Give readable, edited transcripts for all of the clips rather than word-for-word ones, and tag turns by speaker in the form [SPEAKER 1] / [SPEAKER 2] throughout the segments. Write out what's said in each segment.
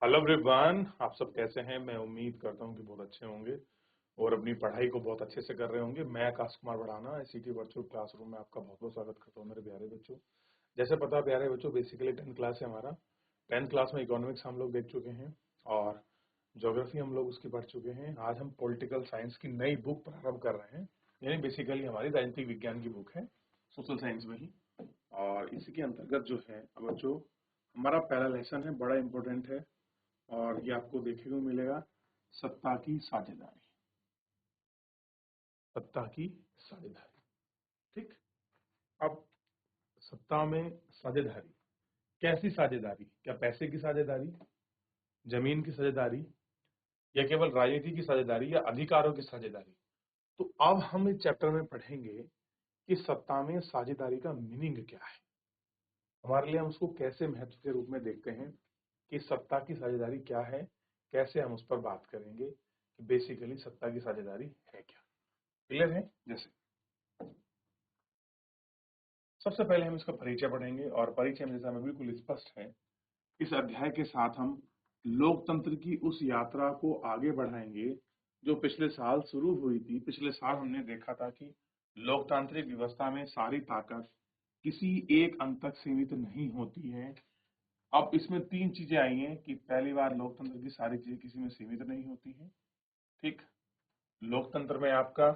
[SPEAKER 1] Hello everyone, आप सब कैसे हैं? मैं उम्मीद करता हूं कि बहुत अच्छे होंगे और अपनी पढ़ाई को बहुत अच्छे से कर रहे होंगे। मैं आकाश कुमार बढ़ाना ICT वर्चुअल क्लासरूम में आपका बहुत बहुत स्वागत करता हूं मेरे प्यारे बच्चों। जैसे पता है प्यारे बच्चों, बेसिकली 10th क्लास है हमारा। 10th क्लास में इकोनॉमिक्स हम लोग देख चुके हैं और ज्योग्राफी हम लोग उसकी पढ़ चुके हैं। आज हम पॉलिटिकल साइंस की नई बुक प्रारंभ कर रहे हैं, यानी बेसिकली हमारी राजनीतिक विज्ञान की बुक है, सोशल साइंस में ही। और इसी के अंतर्गत जो है बच्चों, हमारा पहला लेसन है, बड़ा इंपॉर्टेंट है और ये आपको देखने को मिलेगा, सत्ता की साझेदारी। सत्ता की साझेदारी, ठीक। अब सत्ता में साझेदारी, कैसी साझेदारी? क्या पैसे की साझेदारी, जमीन की साझेदारी, या केवल राजनीति की साझेदारी, या अधिकारों की साझेदारी? तो अब हम इस चैप्टर में पढ़ेंगे कि सत्ता में साझेदारी का मीनिंग क्या है। हमारे लिए हम उसको कैसे महत्व के रूप में देखते हैं कि सत्ता की साझेदारी क्या है, कैसे हम उस पर बात करेंगे कि बेसिकली सत्ता की साझेदारी है क्या। क्लियर है? जैसे सबसे पहले हम इसका परिचय पढ़ेंगे और परिचय में जैसा हमें बिल्कुल स्पष्ट है, इस अध्याय के साथ हम लोकतंत्र की उस यात्रा को आगे बढ़ाएंगे जो पिछले साल शुरू हुई थी। पिछले साल हमने देखा था कि लोकतांत्रिक व्यवस्था में सारी ताकत किसी एक अंक तक सीमित नहीं होती है। अब इसमें तीन चीजें आई हैं कि पहली बार लोकतंत्र की सारी चीजें किसी में सीमित नहीं होती है, ठीक। लोकतंत्र में आपका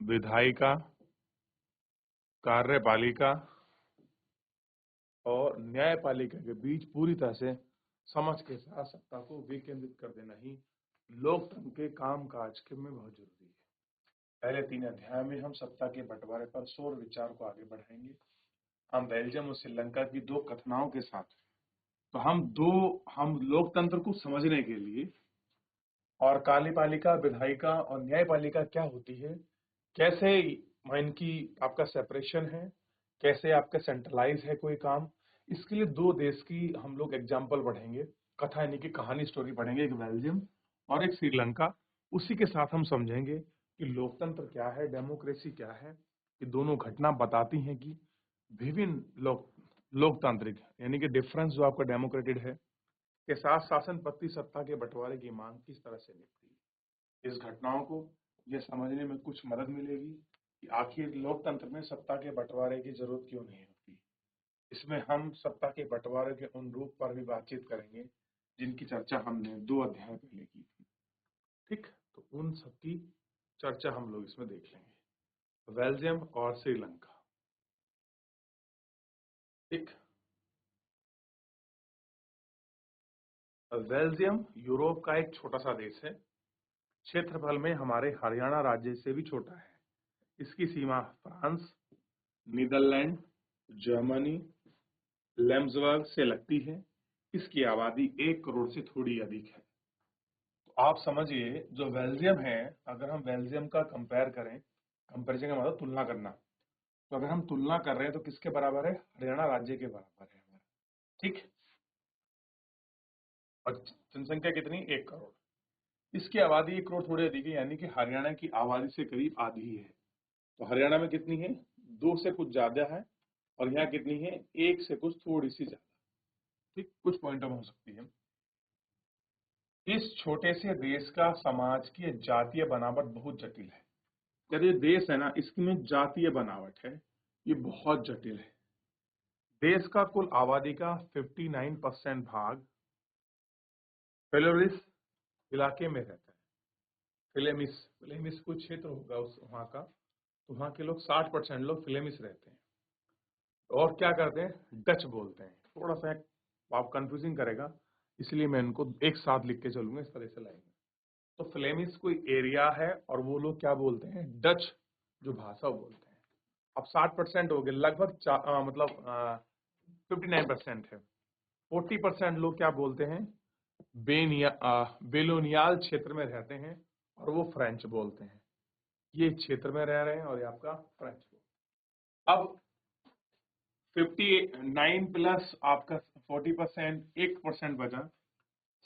[SPEAKER 1] विधायिका, कार्यपालिका और न्यायपालिका के बीच पूरी तरह से समझ के साथ सत्ता को विकेंद्रित कर देना ही लोकतंत्र के कामकाज के में बहुत जरूरी है। पहले तीन अध्याय में हम सत्ता के बंटवारे पर शोर विचार को आगे बढ़ाएंगे। हम बेल्जियम और श्रीलंका की दो कथनाओं के साथ, तो हम लोकतंत्र को समझने के लिए, और कार्यपालिका, विधायिका और न्यायपालिका क्या होती है, कैसे इनकी आपका सेपरेशन है, कैसे आपका सेंट्रलाइज है कोई काम, इसके लिए दो देश की हम लोग एग्जाम्पल पढ़ेंगे, कथा यानी कि कहानी स्टोरी पढ़ेंगे, एक बेल्जियम और एक श्रीलंका। उसी के साथ हम समझेंगे कि लोकतंत्र क्या है, डेमोक्रेसी क्या है। ये दोनों घटना बताती हैं कि विभिन्न लोकतांत्रिक यानी कि डिफरेंस जो आपका डेमोक्रेटिक है के साथ शासन पत्ती सत्ता के बंटवारे की मांग किस तरह से निपटी। इस घटनाओं को यह समझने में कुछ मदद मिलेगी कि आखिर लोकतंत्र में सत्ता के बंटवारे की जरूरत क्यों नहीं होती। इसमें हम सत्ता के बंटवारे के उन रूप पर भी बातचीत करेंगे जिनकी चर्चा हमने दो अध्याय पहले की थी, ठीक। तो उन सबकी चर्चा हम लोग इसमें देख लेंगे, बेल्जियम और श्रीलंका, ठीक। बेल्जियम यूरोप का एक छोटा सा देश है, क्षेत्रफल में हमारे हरियाणा राज्य से भी छोटा है। इसकी सीमा फ्रांस, नीदरलैंड, जर्मनी, लेम्सबर्ग से लगती है। इसकी आबादी 1 करोड़ से थोड़ी अधिक है। तो आप समझिए, जो बेल्जियम है, अगर हम बेल्जियम का कंपेयर करें, कंपेरिजन का मतलब तुलना करना, तो अगर हम तुलना कर रहे हैं तो किसके बराबर है? हरियाणा राज्य के बराबर है हमारा, ठीक। और जनसंख्या कितनी? 1 करोड़। इसकी आबादी 1 करोड़ थोड़ी अधिक है, यानी कि हरियाणा की आबादी से करीब आधी है। तो हरियाणा में कितनी है? 2 से कुछ ज्यादा है, और यहाँ कितनी है? 1 से कुछ थोड़ी सी ज्यादा, ठीक। कुछ पॉइंटों में हो सकती है। इस छोटे से देश का समाज की जातीय बनावट बहुत जटिल है। यार ये देश है ना, इसमें जातीय बनावट है, ये बहुत जटिल है। देश का कुल आबादी का 59% भाग फेलोरिस इलाके में रहता है। फिलेमिस फिलेमिस कोई क्षेत्र होगा उस वहां का, तो वहां के लोग 60% लोग फिलेमिस रहते हैं और क्या करते हैं? डच बोलते हैं। थोड़ा सा आप कंफ्यूजिंग करेगा, इसलिए मैं इनको एक साथ लिख के चलूंगा इस तरह से लाइन में। तो फ्लेमिश कोई एरिया है और वो लोग क्या बोलते हैं? डच जो भाषा वो बोलते हैं। अब 60% हो गए, लगभग मतलब 59% है। 40% लोग क्या बोलते हैं? बेलोनियाल क्षेत्र में रहते हैं और वो फ्रेंच बोलते हैं। ये क्षेत्र में रह रहे हैं और ये आपका फ्रेंच बोलते हैं। अब 59 प्लस आपका 40%, 1% बचा,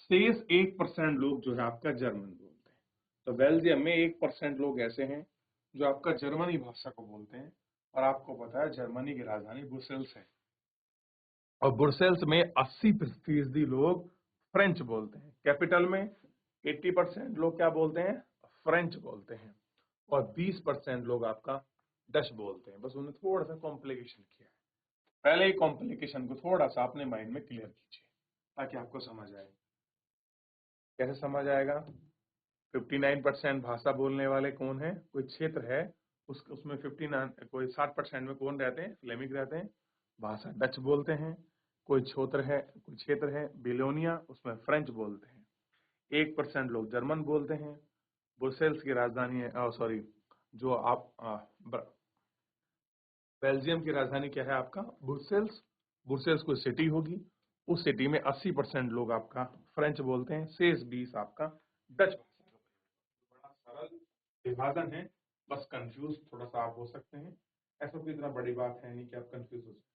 [SPEAKER 1] शेष 1% लोग जो है आपका जर्मन बोलते हैं। तो बेल्जियम में 1% लोग ऐसे हैं जो आपका जर्मनी भाषा को बोलते हैं, और आपको पता है जर्मनी की राजधानी ब्रुसेल्स है। और ब्रुसेल्स में 80% लोग फ्रेंच बोलते हैं। कैपिटल में 80% लोग क्या बोलते हैं? फ्रेंच बोलते हैं। और 20% लोग आपका डच बोलते हैं। बस उन्हें थोड़ा सा कॉम्प्लिकेशन किया है। पहले ही कॉम्प्लिकेशन को थोड़ा सा अपने माइंड में क्लियर कीजिए ताकि आपको समझ आए। कैसे समझ आएगा? 59% भाषा बोलने वाले कौन है? कोई क्षेत्र है, उसमें 59 कोई 60% में कौन रहते हैं? फ्लेमिंग रहते हैं, भाषा डच बोलते हैं। कोई क्षेत्र है बिलोनिया, उसमें फ्रेंच बोलते हैं। 1% लोग जर्मन बोलते हैं। ब्रुसेल्स की राजधानी है, सॉरी, जो आप बेल्जियम की राजधानी क्या है आपका? ब्रुसेल्स। ब्रुसेल्स कोई सिटी होगी, उस सिटी में 80% लोग आपका फ्रेंच बोलते हैं, शेष 20 आपका डच भाषा का। बड़ा सरल विभाजन है, बस कंफ्यूज थोड़ा सा आप हो सकते हैं। ऐसा कोई इतना बड़ी बात है नहीं कि आप कंफ्यूज हो सकते।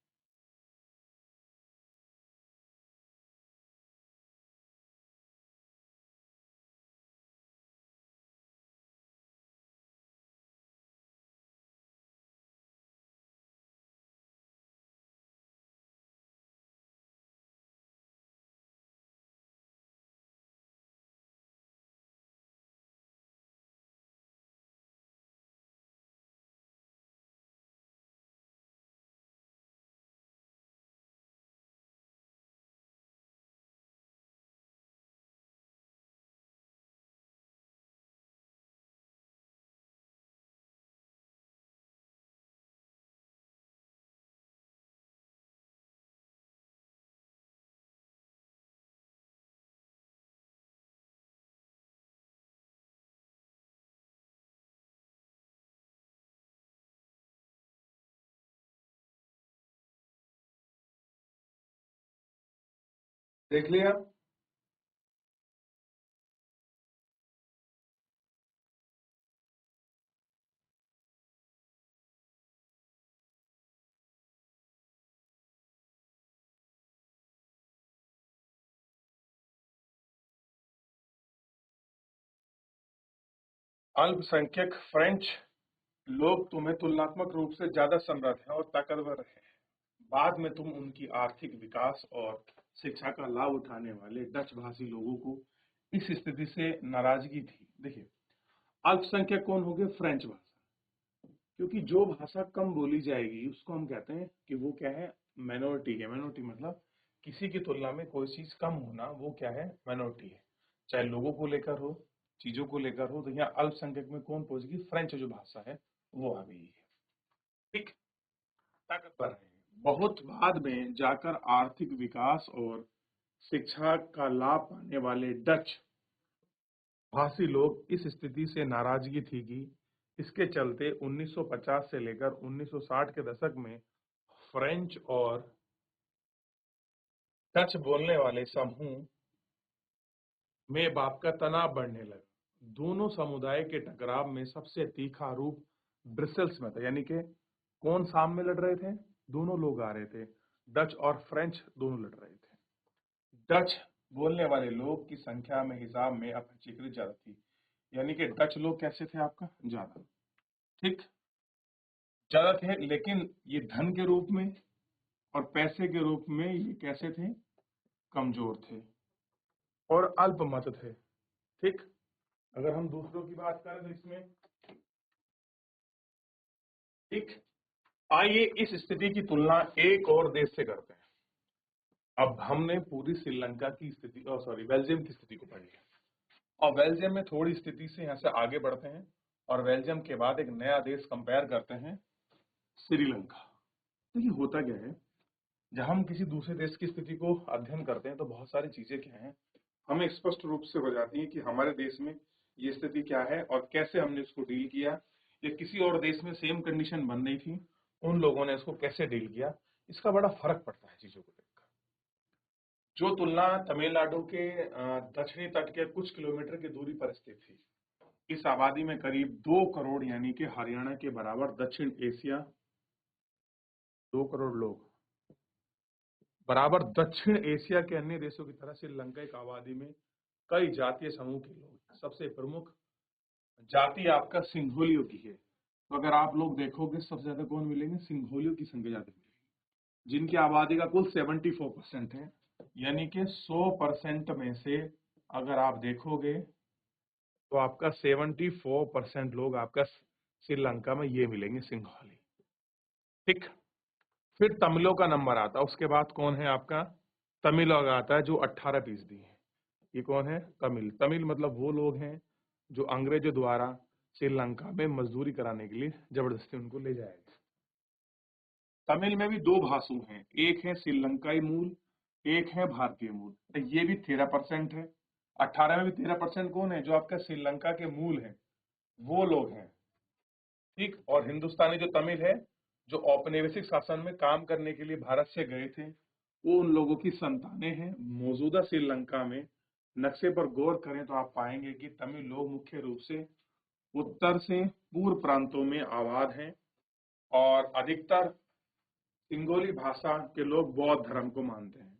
[SPEAKER 1] देख लिया? अल्पसंख्यक फ्रेंच लोग तुम्हें तुलनात्मक रूप से ज्यादा समृद्ध है और ताकतवर है। बाद में तुम उनकी आर्थिक विकास और शिक्षा का लाभ उठाने वाले डच भाषी लोगों को इस स्थिति से नाराजगी थी। देखिए, अल्पसंख्यक कौन हो गए? फ्रेंच भाषा। क्योंकि जो भाषा कम बोली जाएगी उसको हम कहते हैं कि वो क्या है? माइनॉरिटी है। माइनॉरिटी मतलब किसी की तुलना में कोई चीज कम होना, वो क्या है? माइनॉरिटी है। चाहे लोगों को लेकर हो, चीजों को लेकर हो। तो यहाँ अल्पसंख्यक में कौन पहुंच गई? फ्रेंच जो भाषा है वो आ गई है। ठीक, ताकतवर है। बहुत बाद में जाकर आर्थिक विकास और शिक्षा का लाभ पाने वाले डच भाषी लोग इस स्थिति से नाराजगी थी कि इसके चलते 1950 से लेकर 1960 के दशक में फ्रेंच और डच बोलने वाले समूह में बाप का तनाव बढ़ने लगा। दोनों समुदाय के टकराव में सबसे तीखा रूप ब्रसेल्स में था। यानी कि कौन सामने लड़ रहे थे? दोनों लोग आ रहे थे, डच और फ्रेंच दोनों लड़ रहे थे। डच बोलने वाले लोग की संख्या में हिसाब में अपेक्षाकृत ज्यादा थी। यानी कि डच लोग कैसे थे आपका? ज्यादा। ठीक, ज्यादा थे, लेकिन ये धन के रूप में और पैसे के रूप में ये कैसे थे? कमजोर थे और अल्पमत थे। ठीक, अगर हम दूसरों की बात करें तो इसमें, ठीक, आइए इस स्थिति की तुलना एक और देश से करते हैं। अब हमने पूरी श्रीलंका की स्थिति, सॉरी, बेल्जियम की स्थिति को पढ़ी है। और बेल्जियम में थोड़ी स्थिति से यहाँ से आगे बढ़ते हैं और बेल्जियम के बाद एक नया देश कंपेयर करते हैं, श्रीलंका। देखिए, होता क्या है, जब हम किसी दूसरे देश की स्थिति को अध्ययन करते हैं तो बहुत सारी चीजें क्या हैं, हमें स्पष्ट रूप से हो जाती है कि हमारे देश में ये स्थिति क्या है और कैसे हमने इसको डील किया, या किसी और देश में सेम कंडीशन बन रही थी, उन लोगों ने इसको कैसे डील किया। इसका बड़ा फर्क पड़ता है चीजों को देखकर। जो तुलना तमिलनाडु के दक्षिणी तट के कुछ किलोमीटर की दूरी पर स्थित थी, इस आबादी में करीब 2 करोड़ यानी कि हरियाणा के बराबर दक्षिण एशिया, 2 करोड़ लोग बराबर दक्षिण एशिया के अन्य देशों की तरह श्रीलंका की आबादी में कई जातीय समूह के लोग। सबसे प्रमुख जाति आपका सिंघोलियों की है। तो अगर आप लोग देखोगे सबसे ज्यादा कौन मिलेंगे? सिंघोलियों की संख्या ज्यादा मिलेगी। जिनकी आबादी का कुल 74% है, यानी कि 100% में से अगर आप देखोगे तो आपका 74% लोग आपका श्रीलंका में ये मिलेंगे सिंघाली। ठीक। फिर तमिलों का नंबर आता है, उसके बाद कौन है आपका तमिल लोग आता है जो 18% है। ये कौन है तमिल। तमिल मतलब वो लोग हैं जो अंग्रेजों द्वारा श्रीलंका में मजदूरी कराने के लिए जबरदस्ती उनको ले जाया गया। तमिल में भी दो भाषु हैं, एक है श्रीलंकाई मूल, एक है भारतीय मूल। तो ये भी 13% है। 18 में भी 13% कौन है जो आपका श्रीलंका के मूल है, वो लोग हैं। ठीक। और हिंदुस्तानी जो तमिल है जो औपनिवेशिक शासन में काम करने के लिए भारत से गए थे, वो उन लोगों की संतानें हैं। मौजूदा श्रीलंका में नक्शे पर गौर करें तो आप पाएंगे कि तमिल लोग मुख्य रूप से उत्तर से पूर्व प्रांतों में आबाद हैं और अधिकतर सिंगोली भाषा के लोग बौद्ध धर्म को मानते हैं।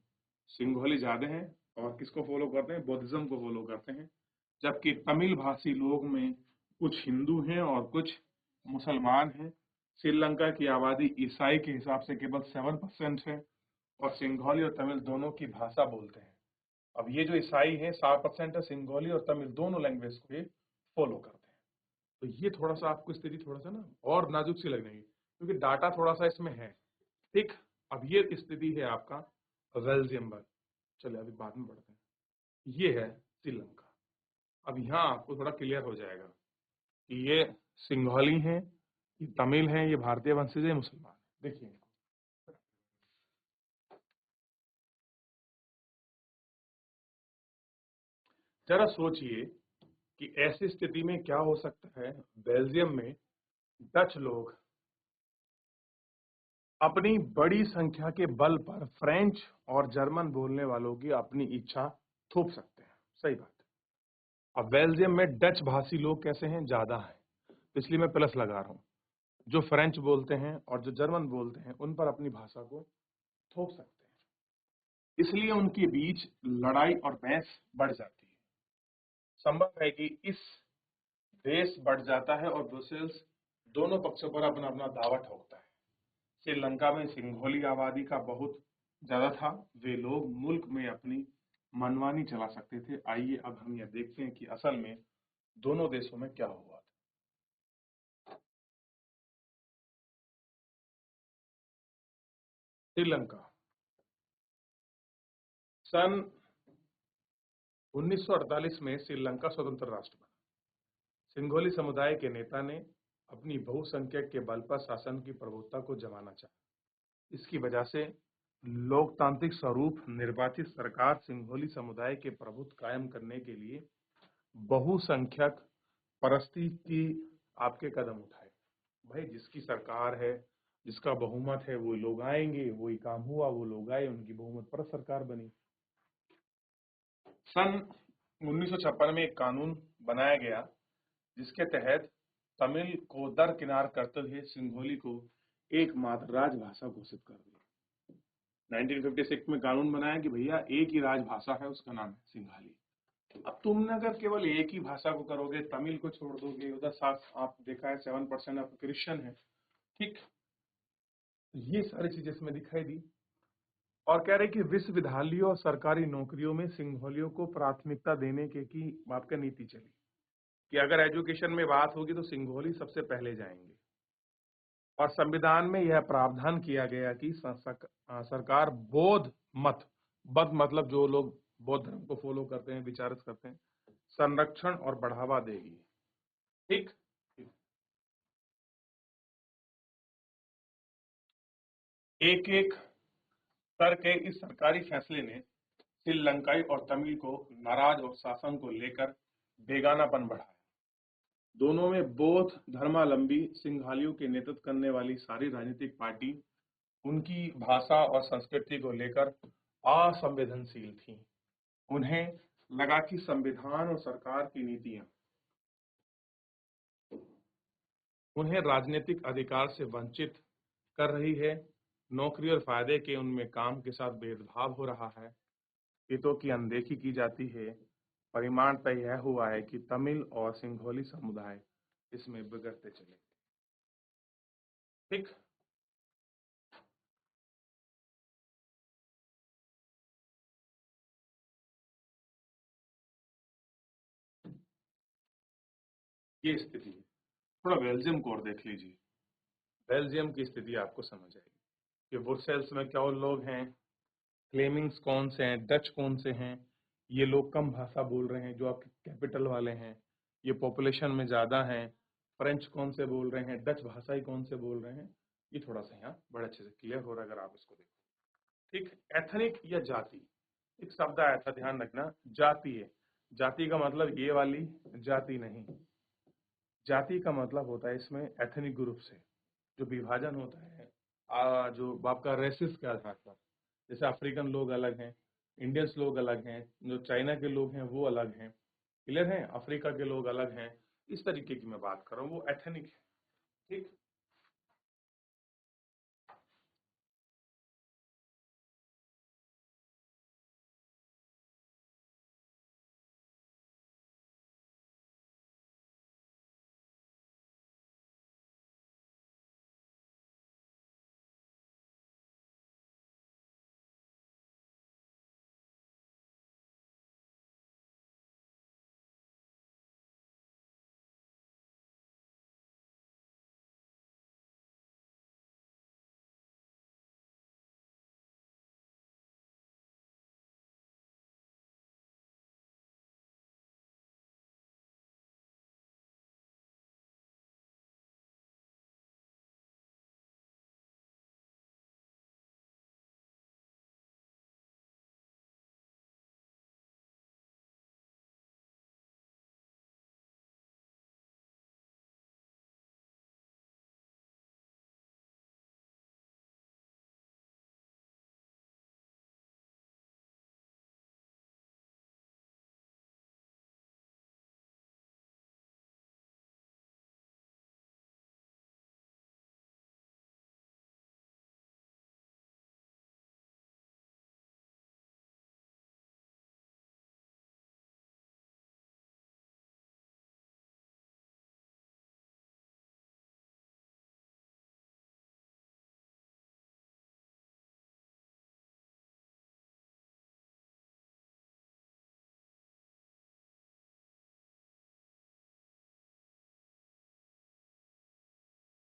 [SPEAKER 1] सिंगोली ज्यादा हैं और किसको फॉलो करते हैं, बौद्धिज्म को फॉलो करते हैं। जबकि तमिल भाषी लोग में कुछ हिंदू हैं और कुछ मुसलमान हैं। श्रीलंका की आबादी ईसाई के हिसाब से केवल 7% है और सिंघोली और तमिल दोनों की भाषा बोलते हैं। अब ये जो ईसाई हैं 7% है, सिंघोली और तमिल दोनों लैंग्वेज को ये फॉलो करते हैं। तो ये थोड़ा सा आपको स्थिति थोड़ा सा ना और नाजुक सी लगेगी क्योंकि डाटा थोड़ा सा इसमें है। ठीक। अब ये स्थिति है आपका बेल्जियम पर। चलिए अभी बाद में बढ़ते हैं। ये है श्रीलंका। अब यहाँ आपको थोड़ा क्लियर हो जाएगा कि ये सिंघाली हैं, ये तमिल हैं, ये भारतीय वंशज है, मुसलमान है। देखिए जरा सोचिए कि ऐसी स्थिति में क्या हो सकता है। बेल्जियम में डच लोग अपनी बड़ी संख्या के बल पर फ्रेंच और जर्मन बोलने वालों की अपनी इच्छा थोप सकते हैं। सही बात है। अब बेल्जियम में डच भाषी लोग कैसे हैं, ज्यादा हैं, तो इसलिए मैं प्लस लगा रहा हूं। जो फ्रेंच बोलते हैं और जो जर्मन बोलते हैं उन पर अपनी भाषा को थोप सकते हैं, इसलिए उनके बीच लड़ाई और बहस बढ़ जाती है। संभव है कि इस देश बढ़ जाता है और ब्रुसेल्स दोनों पक्षों पर अपना अपना दावा ठोकता है। श्रीलंका में सिंघोली आबादी का बहुत ज्यादा था, वे लोग मुल्क में अपनी मनमानी चला सकते थे। आइए अब हम यह देखते हैं कि असल में दोनों देशों में क्या हुआ था। श्रीलंका सन 1948 में श्रीलंका स्वतंत्र राष्ट्र बना। सिंघोली समुदाय के नेता ने अपनी बहुसंख्यक के बल पर शासन की प्रभुत्ता को जमाना चाहा। इसकी वजह से लोकतांत्रिक स्वरूप निर्वाचित सरकार सिंघोली समुदाय के प्रभुत्व कायम करने के लिए बहुसंख्यक परस्ती की आपके कदम उठाए। भाई जिसकी सरकार है, जिसका बहुमत है, वो लोग आएंगे, वही काम हुआ, वो लोग आए, उनकी बहुमत पर सरकार बनी। सन 1956 में एक कानून बनाया गया जिसके तहत तमिल को दरकिनार करते हुए सिंघोली को एकमात्र राजभाषा घोषित कर दिया। 1956 में कानून बनाया कि भैया एक ही राजभाषा है, उसका नाम है सिंघाली। अब तुमने अगर केवल एक ही भाषा को करोगे, तमिल को छोड़ दोगे, उधर साथ आप देखा है 7% आप क्रिश्चियन है। ठीक। ये सारी चीजें इसमें दिखाई दी और कह रहे कि विश्वविद्यालयों और सरकारी नौकरियों में सिंघोलियों को प्राथमिकता देने की आपका नीति चली कि अगर एजुकेशन में बात होगी तो सिंघोली सबसे पहले जाएंगे। और संविधान में यह प्रावधान किया गया कि सरकार बौद्ध मत, बौद्ध मतलब जो लोग बौद्ध धर्म को फॉलो करते हैं, विचारित करते हैं, संरक्षण और बढ़ावा देगी। ठीक। एक एक करके इस सरकारी फैसले ने श्रीलंकाई और तमिल को नाराज और शासन को लेकर बेगानापन बढ़ाया। दोनों में बौद्ध धर्मावलंबी सिंघालियों के नेतृत्व करने वाली सारी राजनीतिक पार्टी उनकी भाषा और संस्कृति को लेकर असंवेदनशील थी। उन्हें लगा कि संविधान और सरकार की नीतियां उन्हें राजनीतिक अधिकार से वंचित कर रही है। नौकरी और फायदे के उनमें काम के साथ भेदभाव हो रहा है, हितों की अनदेखी की जाती है। परिणामतः यह हुआ है कि तमिल और सिंघोली समुदाय इसमें बिगड़ते चले। ठीक। ये स्थिति है। थोड़ा बेल्जियम को और देख लीजिए। बेल्जियम की स्थिति आपको समझ आएगी कि ब्रुसेल्स में क्या लोग हैं, फ्लेमिंग्स कौन से हैं, डच कौन से हैं, ये लोग कम भाषा बोल रहे हैं जो आपके कैपिटल वाले हैं, ये पॉपुलेशन में ज़्यादा हैं, फ्रेंच कौन से बोल रहे हैं, डच भाषाई कौन से बोल रहे हैं, ये थोड़ा सा यहाँ बड़े अच्छे से क्लियर हो रहा है अगर आप इसको देखो। ठीक, एथनिक या जाति, एक शब्द आया था, ध्यान रखना, जाति है। जाति का मतलब ये वाली जाति नहीं, जाति का मतलब होता है इसमें एथनिक ग्रुप से जो विभाजन होता है, जो आपका रेसिस के आधार पर, जैसे अफ्रीकन लोग अलग हैं, इंडियंस लोग अलग हैं, जो चाइना के लोग हैं वो अलग हैं, क्लियर है, अफ्रीका के लोग अलग हैं, इस तरीके की मैं बात कर रहा हूँ, वो एथनिक है। ठीक,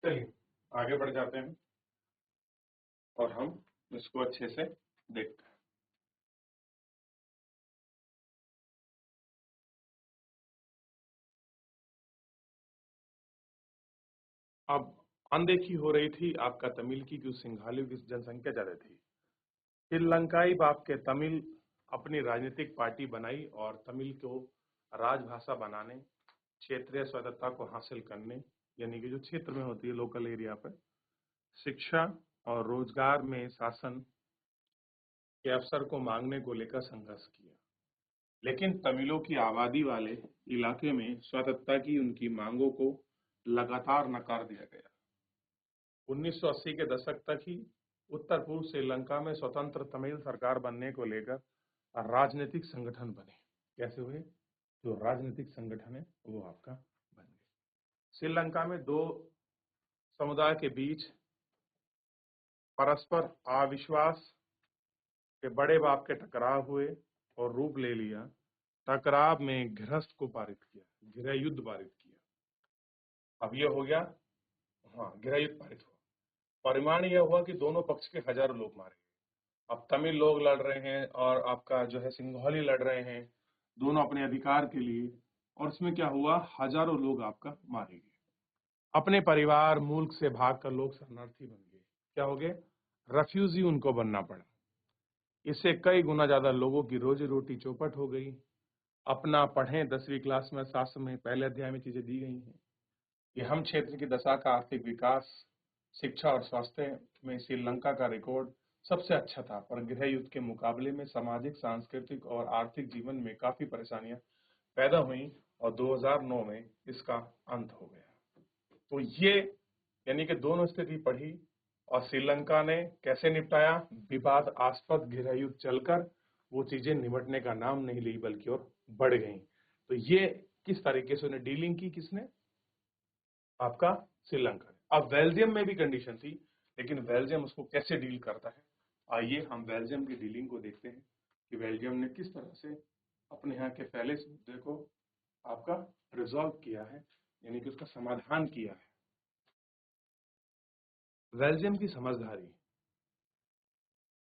[SPEAKER 1] चलिए आगे बढ़ जाते हैं और हम इसको अच्छे से देखते हैं। अब अनदेखी हो रही थी आपका तमिल की, क्यों, सिंघालियों की जनसंख्या ज्यादा थी। श्रीलंकाई बाप के तमिल अपनी राजनीतिक पार्टी बनाई और तमिल को राजभाषा बनाने, क्षेत्रीय स्वतंत्रता को हासिल करने, यानी कि जो क्षेत्र में होती है लोकल एरिया पर, शिक्षा और रोजगार में शासन के अवसर को मांगने को लेकर संघर्ष किया। लेकिन तमिलों की आबादी वाले इलाके में स्वतंत्रता की उनकी मांगों को लगातार नकार दिया गया। 1980 के दशक तक ही उत्तर पूर्व श्रीलंका में स्वतंत्र तमिल सरकार बनने को लेकर राजनीतिक संगठन बने। कैसे हुए? जो राजनीतिक संगठन है वो आपका बन गए। श्रीलंका में दो समुदाय के बीच परस्पर अविश्वास के बड़े बाप के टकराव हुए और रूप ले लिया। टकराव में गृहस्थ को पारित किया, गृह युद्ध पारित किया। अब यह हो गया, हाँ, गृह युद्ध पारित हुआ। परिणाम यह हुआ कि दोनों पक्ष के हजारों लोग मारे गए। अब तमिल लोग लड़ रहे हैं और आपका जो है सिंघाली लड़ रहे हैं, दोनों अपने अधिकार के लिए, और इसमें क्या हुआ, हजारों लोग आपका मारे गए। अपने परिवार मुल्क से भागकर लोग शरणार्थी बन गए। क्या हो गए? रेफ्यूजी उनको बनना पड़ा। इससे कई गुना ज्यादा लोगों की रोजी रोटी चौपट हो गई। अपना पढ़ें, 10वीं क्लास में शास्त्र में पहले अध्याय में चीजें दी गई हैं कि हम क्षेत्र की दशा का आर्थिक विकास, शिक्षा और स्वास्थ्य में श्रीलंका का रिकॉर्ड सबसे अच्छा था, पर गृह युद्ध के मुकाबले में सामाजिक, सांस्कृतिक और आर्थिक जीवन में काफी परेशानियां पैदा हुई और 2009 में इसका अंत हो गया। तो ये यानी कि दोनों स्थिति पढ़ी और श्रीलंका ने कैसे निपटाया? विवाद आस्पद गृह युद्ध चलकर वो चीजें निपटने का नाम नहीं ली बल्कि और बढ़ गई। तो ये किस तरीके से उन्हें डीलिंग की, किसने? आपका श्रीलंका ने। अब बेल्जियम में भी कंडीशन थी, लेकिन बेल्जियम उसको कैसे डील करता है, आइए हम बेल्जियम की डीलिंग को देखते हैं कि बेल्जियम ने किस तरह से अपने यहाँ के फैले मुद्दे को आपका रिजॉल्व किया है। यानी कि उसका समाधान किया है। बेल्जियम की समझदारी।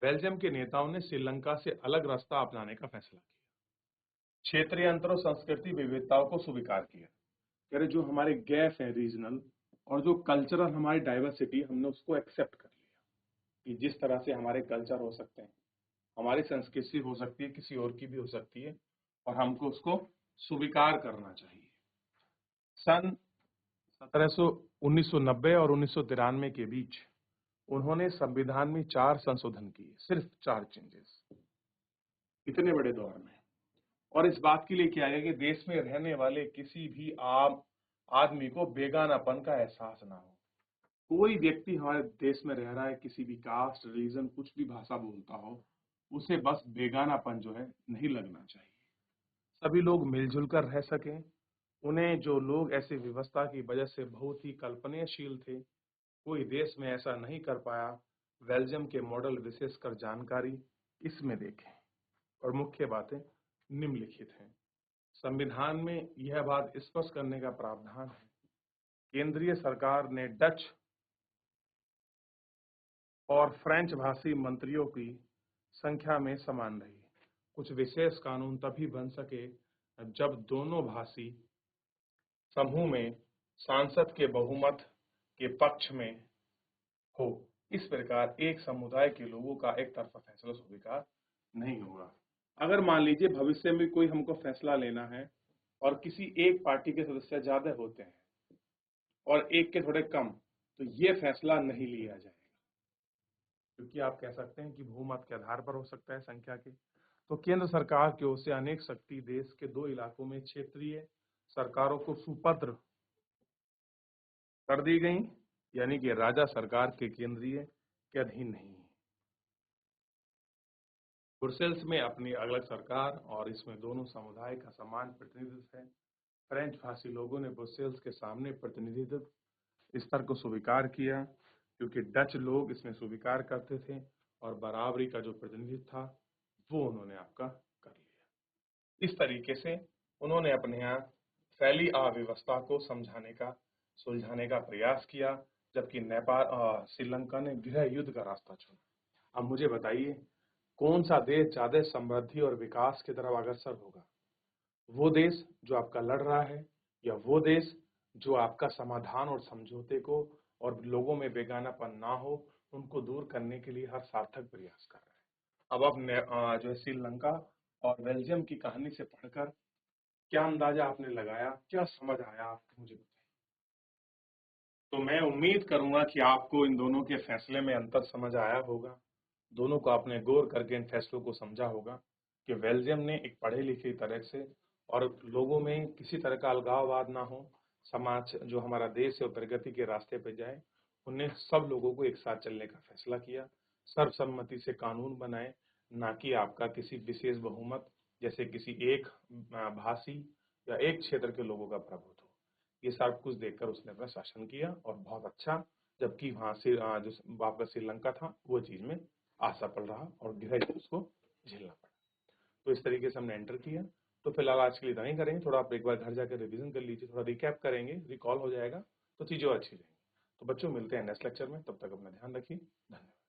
[SPEAKER 1] बेल्जियम के नेताओं ने श्रीलंका से अलग रास्ता अपनाने का फैसला किया, क्षेत्रीय अंतर और संस्कृति विविधताओं को स्वीकार किया। कह रहे जो हमारे गैप है रीजनल और जो कल्चरल हमारी डाइवर्सिटी, हमने उसको एक्सेप्ट कर लिया कि जिस तरह से हमारे कल्चर हो सकते हैं, हमारी संस्कृति हो सकती है, किसी और की भी हो सकती है, और हमको उसको स्वीकार करना चाहिए। सन 1990 और 1993 के बीच उन्होंने संविधान में 4 संशोधन किए, सिर्फ 4 चेंजेस इतने बड़े दौर में। और इस बात के लिए किया गया कि देश में रहने वाले किसी भी आम आदमी को बेगानापन का एहसास ना हो। कोई व्यक्ति हमारे देश में रह रहा है, किसी भी कास्ट, रिलीजन, कुछ भी भाषा बोलता हो, उसे बस बेगानापन जो है नहीं लगना चाहिए। सभी लोग मिलजुल कर रह सकें। उन्हें जो लोग ऐसी व्यवस्था की वजह से बहुत ही कल्पनाशील थे, कोई देश में ऐसा नहीं कर पाया, बेल्जियम के मॉडल विशेषकर जानकारी इसमें देखें। और मुख्य बातें निम्नलिखित हैं। संविधान में यह बात स्पष्ट करने का प्रावधान है, केंद्रीय सरकार ने डच और फ्रेंच भाषी मंत्रियों की संख्या में समान रही। कुछ विशेष कानून तभी बन सके जब दोनों भाषी समूह में सांसद के बहुमत के पक्ष में हो। इस प्रकार एक समुदाय के लोगों का एक तरफा फैसला स्वीकार नहीं होगा। अगर मान लीजिए भविष्य में कोई हमको फैसला लेना है और किसी एक पार्टी के सदस्य ज्यादा होते हैं और एक के थोड़े कम, तो ये फैसला नहीं लिया जाएगा, क्योंकि आप कह सकते हैं कि बहुमत के आधार पर हो सकता है संख्या के। तो केंद्र सरकार की ओर से अनेक शक्ति देश के 2 इलाकों में क्षेत्रीय सरकारों को सुपुत्र कर दी गई, यानी कि राजा सरकार के केंद्रीय के अधीन नहीं है। ब्रुसेल्स में अपनी अलग सरकार और इसमें दोनों समुदाय का समान प्रतिनिधित्व है। फ्रेंच भाषी लोगों ने ब्रुसेल्स के सामने प्रतिनिधित्व स्तर को स्वीकार किया, क्योंकि डच लोग इसमें स्वीकार करते थे और बराबरी का जो प्रतिनिधित्व था वो उन्होंने आपका कर लिया। इस तरीके से उन्होंने अपने यहाँ फैली अव्यवस्था को सुलझाने का प्रयास किया, जबकि श्रीलंका ने गृह युद्ध का रास्ता चुना। अब मुझे बताइए, कौन सा देश ज्यादा समृद्धि और विकास की तरफ अग्रसर होगा? वो देश जो आपका लड़ रहा है, या वो देश जो आपका समाधान और समझौते को और लोगों में बेगानापन ना हो उनको दूर करने के लिए हर सार्थक प्रयास कर रहा है? अब जो है श्रीलंका और बेल्जियम की कहानी से पढ़कर क्या अंदाजा आपने लगाया, क्या समझ आया आपको, मुझे बताइए। तो मैं उम्मीद करूंगा कि आपको इन दोनों के फैसले में अंतर समझ आया होगा। दोनों को आपने गौर करके इन फैसलों को समझा होगा कि बेल्जियम ने एक पढ़े लिखे तरह से और लोगों में किसी तरह का अलगाववाद ना हो, समाज जो हमारा देश है वो प्रगति के रास्ते पे जाए, उन्हें सब लोगों को एक साथ चलने का फैसला किया, सर्वसम्मति से कानून बनाए, ना कि आपका किसी विशेष बहुमत जैसे किसी एक भाषी या एक क्षेत्र के लोगों का प्रभुत्व। ये सब कुछ देखकर उसने अपना शासन किया और बहुत अच्छा, जबकि वहां से जो वापस श्रीलंका था वो चीज में असफल रहा और गृह युद्ध उसको झेलना पड़ा। तो इस तरीके से हमने एंटर किया। तो फिलहाल आज के लिए इतना ही करेंगे, थोड़ा आप एक बार घर जाकर रिवीजन कर लीजिए, थोड़ा रिकैप करेंगे, रिकॉल हो जाएगा तो चीजें अच्छी रहेंगी। तो बच्चों मिलते हैं नेक्स्ट लेक्चर में, तब तक अपना ध्यान रखिए। धन्यवाद।